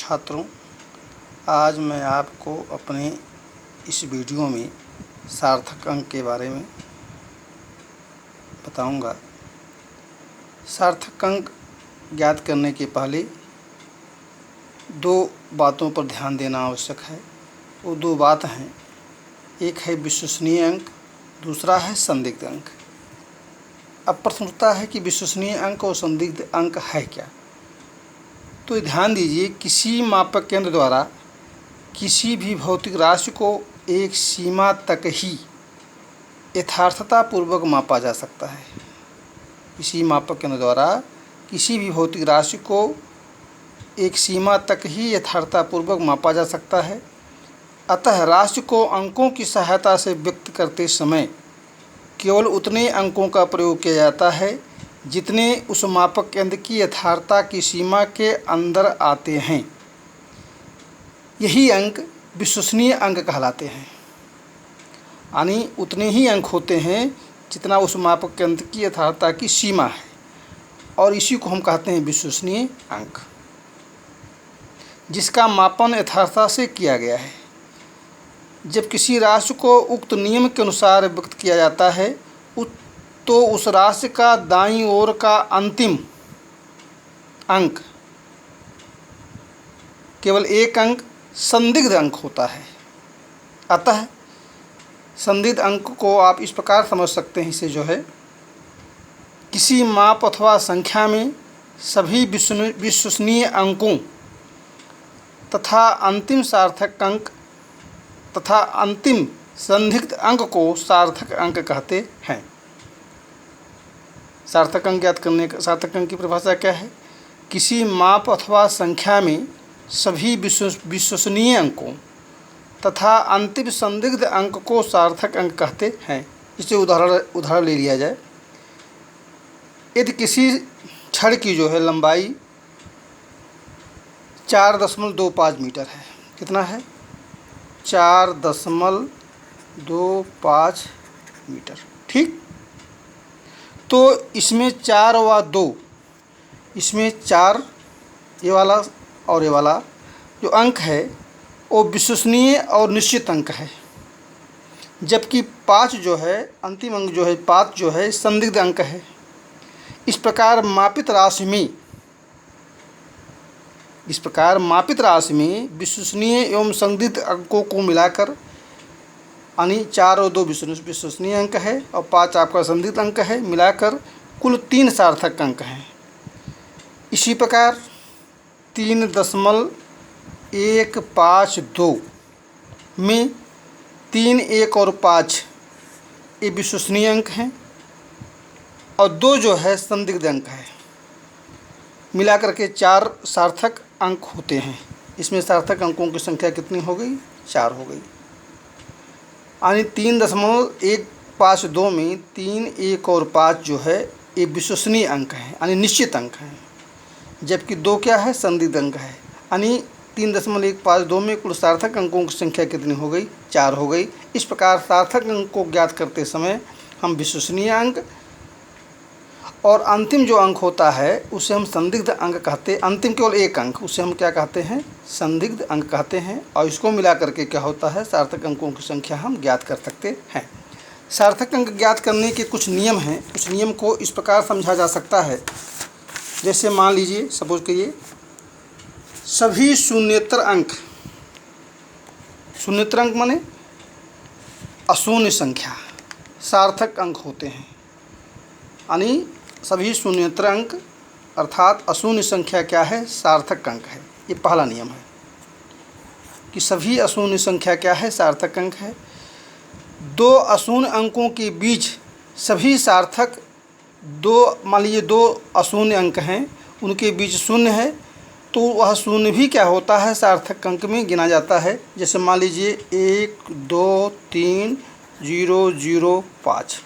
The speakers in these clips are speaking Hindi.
छात्रों, आज मैं आपको अपने इस वीडियो में सार्थक अंक के बारे में बताऊंगा। सार्थक अंक ज्ञात करने के पहले दो बातों पर ध्यान देना आवश्यक है। वो दो बात हैं, एक है विश्वसनीय अंक, दूसरा है संदिग्ध अंक। अब प्रश्न उठता है कि विश्वसनीय अंक और संदिग्ध अंक है क्या। तो ध्यान दीजिए, किसी मापक केंद्र द्वारा किसी भी भौतिक राशि को एक सीमा तक ही यथार्थतापूर्वक मापा जा सकता है। किसी मापक केंद्र द्वारा किसी भी भौतिक राशि को एक सीमा तक ही यथार्थतापूर्वक मापा जा सकता है। अतः राशि को अंकों की सहायता से व्यक्त करते समय केवल उतने अंकों का प्रयोग किया जाता है जितने उस मापक केंद्र की यथार्थता की सीमा के अंदर आते हैं। यही अंक विश्वसनीय अंक कहलाते हैं। यानी उतने ही अंक होते हैं जितना उस मापक केंद्र की यथार्थता की सीमा है, और इसी को हम कहते हैं विश्वसनीय अंक, जिसका मापन यथार्थता से किया गया है। जब किसी राशि को उक्त नियम के अनुसार व्यक्त किया जाता है तो उस राशि का दाईं ओर का अंतिम अंक केवल एक अंक संदिग्ध अंक होता है। अतः संदिग्ध अंक को आप इस प्रकार समझ सकते हैं, इसे जो है किसी माप अथवा संख्या में सभी विश्वसनीय अंकों तथा अंतिम सार्थक अंक तथा अंतिम संदिग्ध अंक को सार्थक अंक कहते हैं। सार्थक अंक ज्ञात करने का सार्थक अंक की परिभाषा क्या है? किसी माप अथवा संख्या में सभी विश्वसनीय अंकों तथा अंतिम संदिग्ध अंक को सार्थक अंक कहते हैं। इसे उदाहरण ले लिया जाए। यदि किसी छड़ की जो है लंबाई 4.25 मीटर है, कितना है? 4.25 मीटर, ठीक। तो इसमें 4 व 2, इसमें 4 ये वाला और ये वाला जो अंक है वो विश्वसनीय और निश्चित अंक है, जबकि 5 जो है अंतिम अंक जो है 5 जो है संदिग्ध अंक है। इस प्रकार मापित राशि में विश्वसनीय एवं संदिग्ध अंकों को मिलाकर, यानी 4 और 2 विश्वसनीय अंक है और 5 आपका संदिग्ध अंक है, मिलाकर कुल 3 सार्थक अंक हैं। इसी प्रकार 3.152 में 3, 1 और 5 ये विश्वसनीय अंक हैं और 2 जो है संदिग्ध अंक है। मिलाकर के 4 सार्थक अंक होते हैं। इसमें सार्थक अंकों की संख्या कितनी हो गई? 4 हो गई। यानी 3.152 में 3, 1 और 5 जो है ये विश्वसनीय अंक हैं, यानी निश्चित अंक हैं, जबकि 2 क्या है? संदिग्ध अंक है। यानी 3.152 में कुल सार्थक अंकों की संख्या कितनी हो गई? 4 हो गई। इस प्रकार सार्थक अंक को ज्ञात करते समय हम विश्वसनीय अंक और अंतिम जो अंक होता है उसे हम संदिग्ध अंक कहते हैं। अंतिम केवल एक अंक, उसे हम क्या कहते हैं? संदिग्ध अंक कहते हैं। और इसको मिला करके क्या होता है? सार्थक अंकों की संख्या हम ज्ञात कर सकते हैं। सार्थक अंक ज्ञात करने के कुछ नियम हैं। उस नियम को इस प्रकार समझा जा सकता है, जैसे मान लीजिए, सपोज करिए सभी शून्येतर अंक माने अशून्य संख्या सार्थक अंक होते हैं। यानी सभी शून्येतर अंक अर्थात अशून्य संख्या क्या है? सार्थक अंक है। ये पहला नियम है कि सभी अशून्य संख्या क्या है? सार्थक अंक है। 2 अशून्य अंकों के बीच सभी सार्थक, मान लीजिए 2 अशून्य अंक हैं, उनके बीच शून्य है, तो वह शून्य भी क्या होता है? सार्थक अंक में गिना जाता है। जैसे मान लीजिए 1, 2, 3, 0, 0, 5।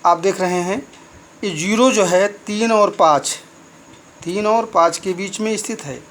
आप देख रहे हैं ये 0 जो है 3 और 5 के बीच में स्थित है,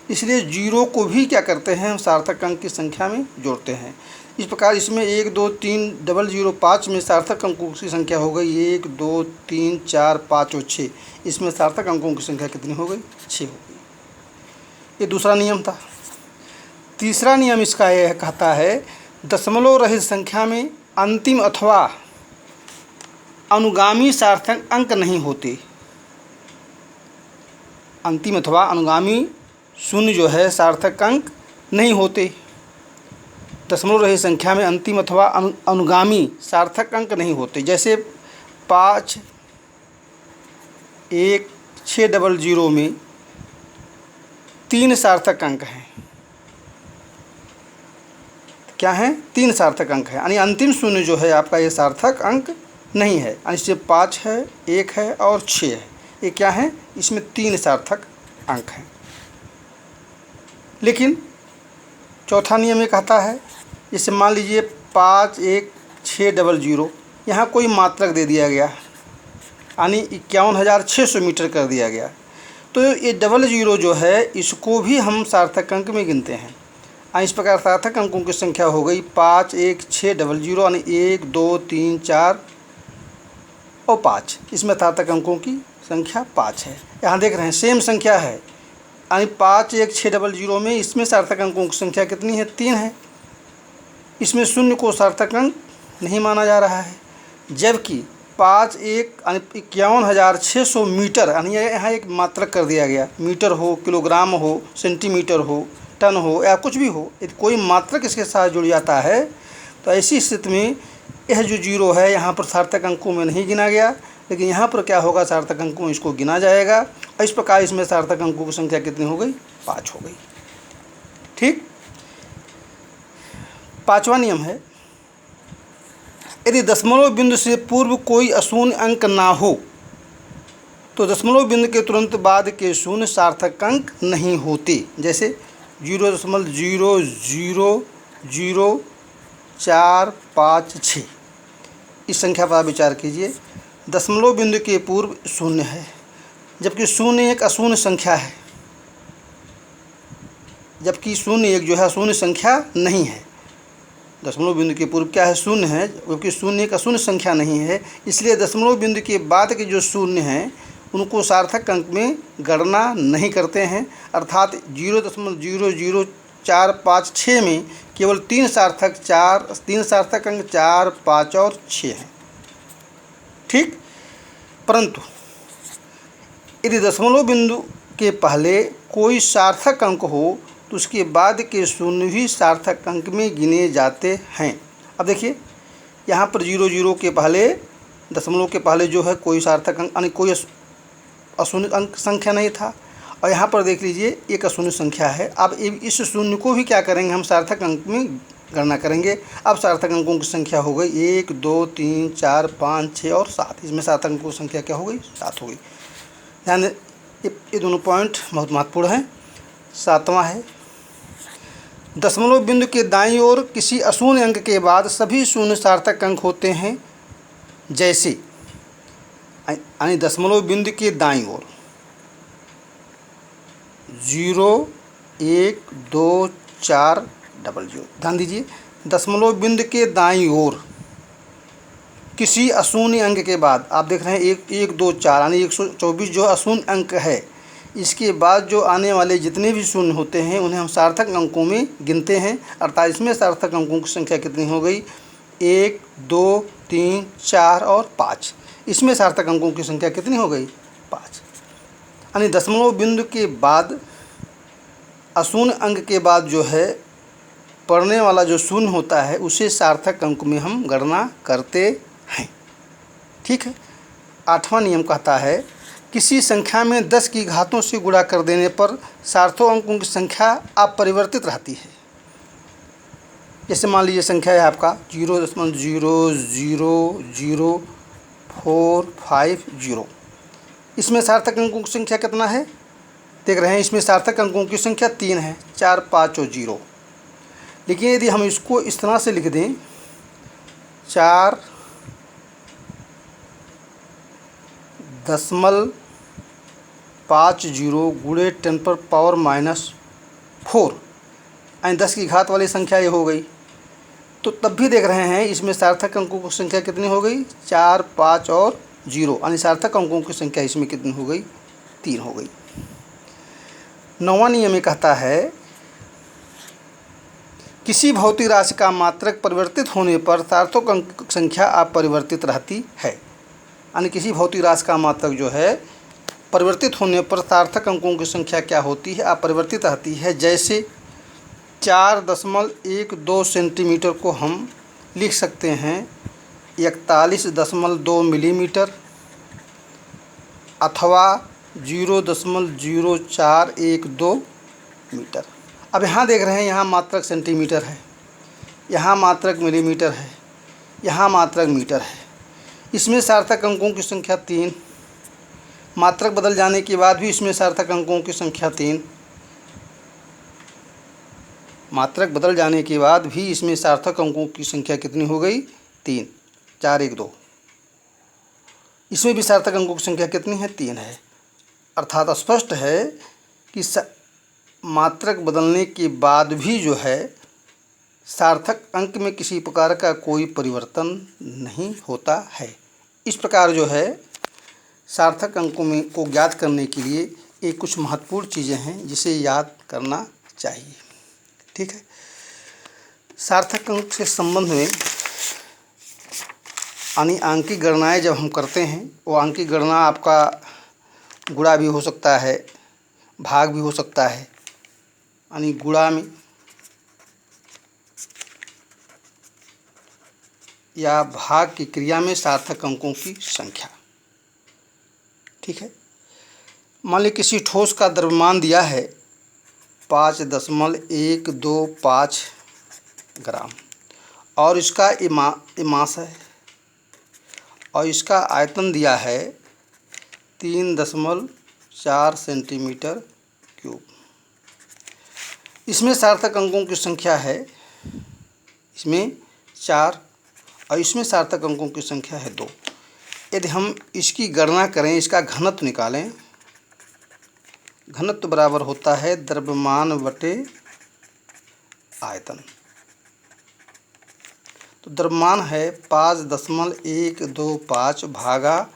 इसलिए 0 को भी क्या करते हैं? हम सार्थक अंक की संख्या में जोड़ते हैं। इस प्रकार इसमें 1, 2, 3, 0, 5 में सार्थक अंकों की संख्या हो गई 1, 2, 3, 4, 5 और 6। इसमें सार्थक अंकों की संख्या कितनी हो गई? 6 हो गई। ये दूसरा नियम था। तीसरा नियम इसका यह कहता है दशमलव रहित संख्या में अंतिम अथवा अनुगामी सार्थक अंक नहीं होते। अंतिम अथवा अनुगामी शून्य जो है सार्थक अंक नहीं होते। दशमलव रहित संख्या में अंतिम अथवा अनुगामी सार्थक अंक नहीं होते। जैसे 5 1 600 में 3 सार्थक अंक हैं। क्या हैं? 3 सार्थक अंक हैं, यानी अंतिम शून्य जो है आपका ये सार्थक अंक नहीं है। यानी इससे 5 है, 1 है और 6 है। ये क्या है? इसमें 3 सार्थक अंक हैं। लेकिन चौथा नियम ये कहता है, जैसे मान लीजिए 5 1 600, यहाँ कोई मात्रक दे दिया गया, यानी 51,600 मीटर कर दिया गया। तो ये 00 जो है इसको भी हम सार्थक अंक में गिनते हैं। इस प्रकार सार्थक अंकों की संख्या हो गई 5 1 600, यानी 1 2 3 4 और 5। इसमें सार्थक अंकों की संख्या 5 है। यहाँ देख रहे हैं सेम संख्या है, यानी 5 1 600 में इसमें सार्थक अंकों की संख्या कितनी है? 3 है। इसमें शून्य को सार्थक अंक नहीं माना जा रहा है, जबकि 5 1 यानी 51,600 मीटर, यानी यहाँ एक मात्रक कर दिया गया। मीटर हो, किलोग्राम हो, सेंटीमीटर हो, टन हो या कुछ भी हो, यदि कोई मात्रक इसके साथ जुड़ जाता है तो ऐसी स्थिति में यह जो 0 है यहाँ पर सार्थक अंकों में नहीं गिना गया, लेकिन यहाँ पर क्या होगा? सार्थक अंकों में इसको गिना जाएगा। और इस प्रकार इसमें सार्थक अंकों की संख्या कितनी हो गई? 5 हो गई। ठीक। 5वां नियम है, यदि दशमलव बिंदु से पूर्व कोई अशून्य अंक ना हो तो दशमलव बिंदु के तुरंत बाद के शून्य सार्थक अंक नहीं होते। जैसे 0.000456 इस संख्या पर आप विचार कीजिए। दशमलव बिंदु के पूर्व शून्य है, जबकि शून्य एक अशून्य संख्या है, जबकि शून्य एक जो है अशून्य संख्या नहीं है। दशमलव बिंदु के पूर्व क्या है? शून्य है, जबकि शून्य एक अशून्य संख्या नहीं है। इसलिए दशमलव बिंदु के बाद के जो शून्य हैं उनको सार्थक अंक में गणना नहीं करते हैं। अर्थात 0.00456 में केवल 3 सार्थक अंक 4 5 और 6 हैं। ठीक। परंतु यदि दशमलव बिंदु के पहले कोई सार्थक अंक हो तो उसके बाद के शून्य भी सार्थक अंक में गिने जाते हैं। अब देखिए यहाँ पर 00 के पहले, दशमलव के पहले जो है कोई सार्थक अंक यानी कोई अशून्य अंक संख्या नहीं था, और यहाँ पर देख लीजिए एक अशून्य संख्या है। अब इस शून्य को भी क्या करेंगे? हम सार्थक अंक में गणना करेंगे। अब सार्थक अंकों की संख्या हो गई 1 2 3 4 5 6 और 7। इसमें सार्थक अंकों की संख्या क्या हो गई? 7 हो गई। ध्यान ये दोनों पॉइंट बहुत महत्वपूर्ण हैं। 7वां है, दशमलव बिंदु के दाईं ओर किसी अशून्य अंक के बाद सभी शून्य सार्थक अंक होते हैं। जैसे यानी दशमलव बिंदु के दाईं ओर 0 1 2 4 00। ध्यान दीजिए, दशमलव बिंदु के दाईं ओर किसी अशून्य अंक के बाद आप देख रहे हैं 1 1 2 4 यानी 124 जो अशून्य अंक है, इसके बाद जो आने वाले जितने भी शून्य होते हैं उन्हें हम सार्थक अंकों में गिनते हैं। अर्थात इसमें सार्थक अंकों की संख्या कितनी हो गई? 1 2 3 4 और 5। इसमें सार्थक अंकों की संख्या कितनी हो गई? 5। यानी दशमलव बिंदु के बाद अशून्य अंक के बाद जो है पड़ने वाला जो शून्य होता है उसे सार्थक अंक में हम गणना करते हैं। ठीक है। 8वां नियम कहता है किसी संख्या में 10 की घातों से गुणा कर देने पर सार्थक अंकों की संख्या अपरिवर्तित रहती है। जैसे मान लीजिए संख्या है आपका 0.0000450। इसमें सार्थक अंकों की संख्या कितना है? देख रहे हैं इसमें सार्थक अंकों की संख्या 3 है, 4 5 और 0। लेकिन यदि हम इसको इस तरह से लिख दें 4 दशमलव 50 गुणे 10⁻⁴ यानी 10 की घात वाली संख्या ये हो गई। तो तब भी देख रहे हैं इसमें सार्थक अंकों की संख्या कितनी हो गई? 4 5 और 0 यानी सार्थक अंकों की संख्या इसमें कितनी हो गई? 3 हो गई। 9वां नियम ये कहता है किसी भौतिक राशि का मात्रक परिवर्तित होने पर सार्थक अंक संख्या अपरिवर्तित रहती है। यानी किसी भौतिक राशि का मात्रक जो है परिवर्तित होने पर सार्थक अंकों की संख्या क्या होती है, अपरिवर्तित रहती है। जैसे 4.12 सेंटीमीटर को हम लिख सकते हैं 41.2 मिलीमीटर अथवा 0.0412 मीटर। अब यहाँ देख रहे हैं, यहाँ मात्रक सेंटीमीटर है, यहाँ मात्रक मिलीमीटर है, यहाँ मात्रक मीटर है। इसमें सार्थक अंकों की संख्या 3, मात्रक बदल जाने के बाद भी इसमें सार्थक अंकों की संख्या 3, मात्रक बदल जाने के बाद भी इसमें सार्थक अंकों की संख्या कितनी हो गई? 3, 4, 1, 2। इसमें भी सार्थक अंकों की संख्या कितनी है? 3 है। अर्थात स्पष्ट है कि मात्रक बदलने के बाद भी जो है सार्थक अंक में किसी प्रकार का कोई परिवर्तन नहीं होता है। इस प्रकार जो है सार्थक अंकों में को ज्ञात करने के लिए ये कुछ महत्वपूर्ण चीज़ें हैं जिसे याद करना चाहिए। ठीक है। सार्थक अंक से संबंध में यानी आंकिक गणनाएं जब हम करते हैं, वो आंकिक गणना आपका गुणा भी हो सकता है, भाग भी हो सकता है। यानी गुणा में या भाग की क्रिया में सार्थक अंकों की संख्या। ठीक है। मान लीजिए किसी ठोस का द्रव्यमान दिया है 5.125 ग्राम और इसका मास है और इसका आयतन दिया है 3.4 सेंटीमीटर क्यूब। इसमें सार्थक अंकों की संख्या है, इसमें 4 और इसमें सार्थक अंकों की संख्या है 2। यदि हम इसकी गणना करें, इसका घनत्व निकालें, घनत्व बराबर होता है द्रव्यमान बटे आयतन। तो द्रव्यमान है 5.125 भागा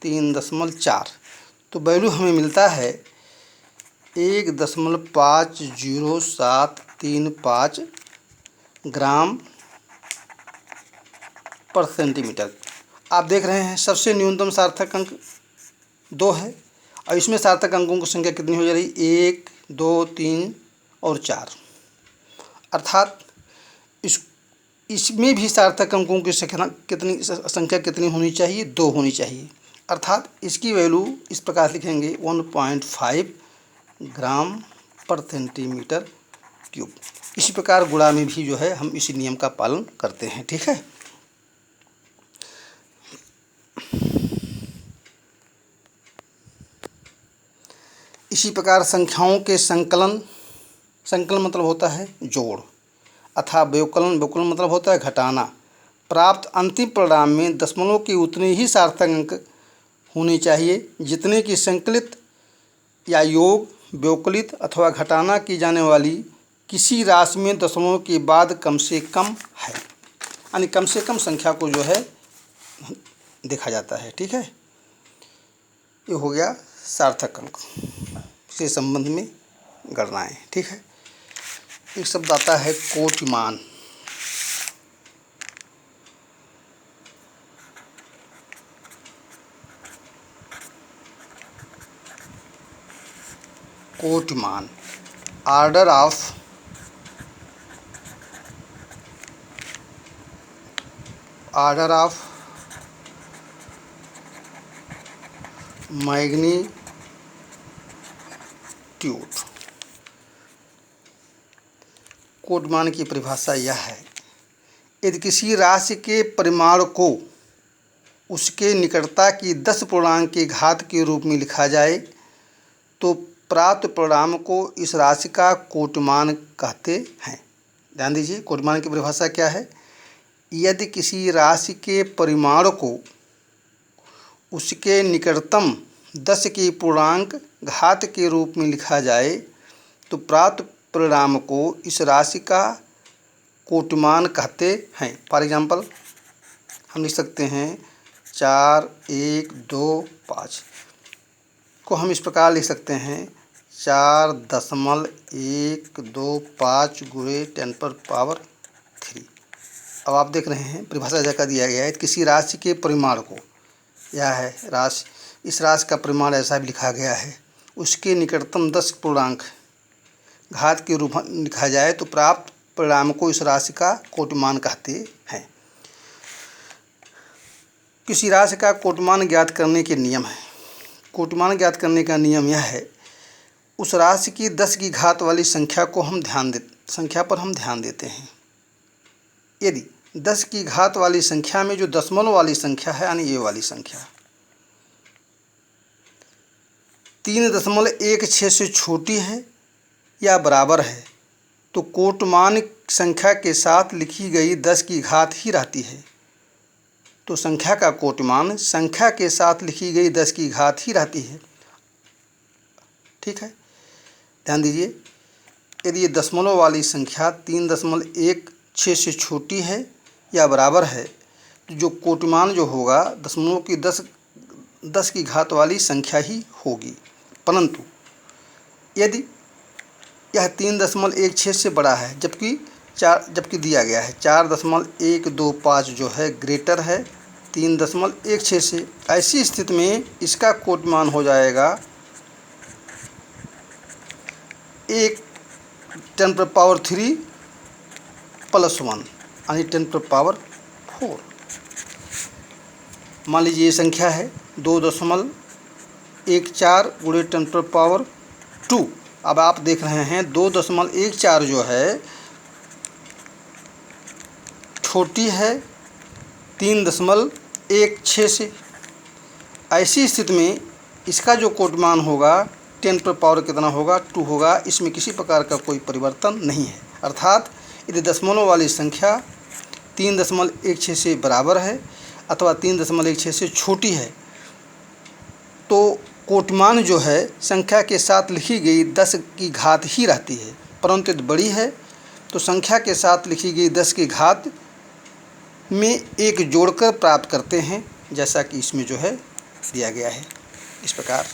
3.4। तो वैल्यू हमें मिलता है 1.50735 ग्राम पर सेंटीमीटर। आप देख रहे हैं सबसे न्यूनतम सार्थक अंक 2 है और इसमें सार्थक अंकों की संख्या कितनी हो जा रही? 1, 2, 3 और 4। अर्थात इसमें भी सार्थक अंकों की संख्या कितनी होनी चाहिए? 2 होनी चाहिए। अर्थात इसकी वैल्यू इस प्रकार लिखेंगे 1.5 ग्राम पर सेंटीमीटर क्यूब। इसी प्रकार गुणा में भी जो है हम इसी नियम का पालन करते हैं। ठीक है। इसी प्रकार संख्याओं के संकलन मतलब होता है जोड़, अथवा व्यवकलन मतलब होता है घटाना। प्राप्त अंतिम परिणाम में दशमलव के उतने ही सार्थक अंक होने चाहिए जितने की संकलित या योग, व्यवकलित अथवा घटाना की जाने वाली किसी राशि में दशमलव के बाद कम से कम है। यानी कम से कम संख्या को जो है देखा जाता है। ठीक है। ये हो गया सार्थक अंक से संबंध में गणनाएं। ठीक है। एक शब्द आता है कोटिमान। कोटिमान, ऑर्डर ऑफ मैग्नीट्यूड। कोटिमान की परिभाषा यह है, यदि किसी राशि के परिमाण को उसके निकटता की 10 पूर्णांक की घात के रूप में लिखा जाए तो प्राप्त परिणाम को इस राशि का कोटिमान कहते हैं। ध्यान दीजिए, कोटिमान की परिभाषा क्या है? यदि किसी राशि के परिमाण को उसके निकटतम 10 की पूर्णांक घात के रूप में लिखा जाए तो प्राप्त परिणाम को इस राशि का कोटिमान कहते हैं। फॉर एग्जांपल हम लिख सकते हैं 4, 1, 2, 5 को हम इस प्रकार लिख सकते हैं 4.125 गुणे 10⁻³ अब आप देख रहे हैं परिभाषा जगह दिया गया है किसी राशि के परिमाण को, यह है राशि, इस राशि का परिमाण ऐसा भी लिखा गया है, उसके निकटतम 10 पूर्णांक घात के रूप में लिखा जाए तो प्राप्त परिणाम को इस राशि का कोटिमान कहते हैं। किसी राशि का कोटिमान ज्ञात करने के नियम है। कोटिमान ज्ञात करने का नियम यह है, उस राशि की 10 की घात वाली संख्या पर हम ध्यान देते हैं। यदि 10 की घात वाली संख्या में जो दशमलव वाली संख्या है, यानी ये वाली संख्या 3.16 से छोटी है या बराबर है तो कोटमान संख्या के साथ लिखी गई 10 की घात ही रहती है। तो संख्या का कोटमान संख्या के साथ लिखी गई 10 की घात ही रहती है। ठीक है, ध्यान दीजिए, यदि ये दशमलव वाली संख्या 3.16 से छोटी है या बराबर है तो जो कोटिमान जो होगा दशमलव की 10 की घात वाली संख्या ही होगी। परंतु यदि यह 3.16 से बड़ा है, जबकि दिया गया है 4.125 जो है ग्रेटर है 3.16 से, ऐसी स्थिति में इसका कोटिमान हो जाएगा 10⁻³ + 1 यानी 10⁻⁴। मान लीजिए ये संख्या है 2.14 गुणे 10⁻²। अब आप देख रहे हैं 2.14 जो है छोटी है 3.16 से। ऐसी स्थिति में इसका जो कोटिमान होगा 10⁻² कितना होगा, 2 होगा। इसमें किसी प्रकार का कोई परिवर्तन नहीं है। अर्थात यदि दशमलव वाली संख्या 3.16 से बराबर है अथवा 3.16 से छोटी है तो कोटिमान जो है संख्या के साथ लिखी गई 10 की घात ही रहती है। परंतु यदि बड़ी है तो संख्या के साथ लिखी गई 10 की घात में एक जोड़कर प्राप्त करते हैं, जैसा कि इसमें जो है दिया गया है इस प्रकार।